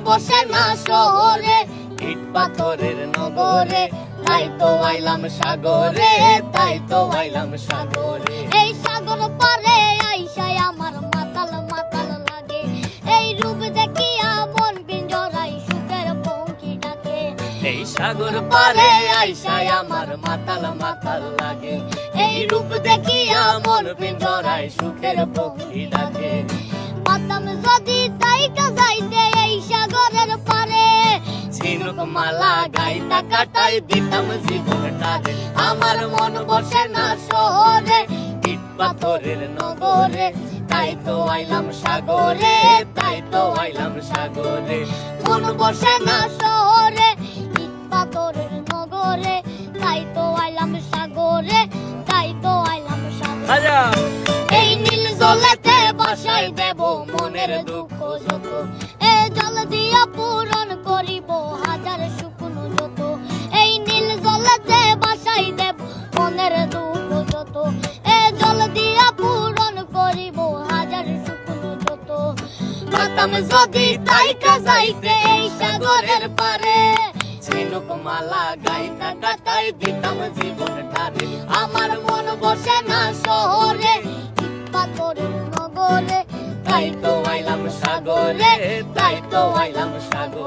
বসে না শহরে, ইট পাথরের নগরে, তাই তো আইলাম সাগরে, তাই তো আইলাম সাগরে। এই সাগর পারে আইসায় আমার মাতাল মাতাল লাগে, এই রূপ দেখিয়া মন পিঞ্জরাই সুখের পঙ্খী ডাকে। এই সাগর পারে আইসায় আমার মাতাল মাতাল লাগে, এই রূপ দেখিয়া মন পিঞ্জরায় সুখের পক্ষী ডাকে। পাতাম যদি তাইকা যাইতে এই সাগরের পারে, ঝিনুক মালা গাইতা কাটাই দিতাম জীবনটারে। আমার মন বসে না শহরে, ইট পাথরের নগরে, তাই তো আইলাম সাগরে, তাই তো আইলাম সাগরে। মন বসে না শহরে, ইট পাথরের নগরে, তাই তো আইলাম সাগরে, তাই তো আইলাম সাগরে। এই নীল জলেতে বাসাই দেব মনের দুঃখ যত, এ জল দিয়া পূরণ করিব হাজার শুকনো যত। এই নীল জলেতে বাসাই দেব মনের দুঃখ যত, এ জল দিয়া পূরণ করিব হাজার শুকনো যত। পাতাম যদি তাইকা যাইতে এই সাগরের পারে, ঝিনুক মালা গাইতা কাটাই দিতাম জীবনটারে। আমার মন বসে না শহরে, পাথরের নগরে, তাই তো আইলাম সাগরে, তাই তো আইলাম সাগরে।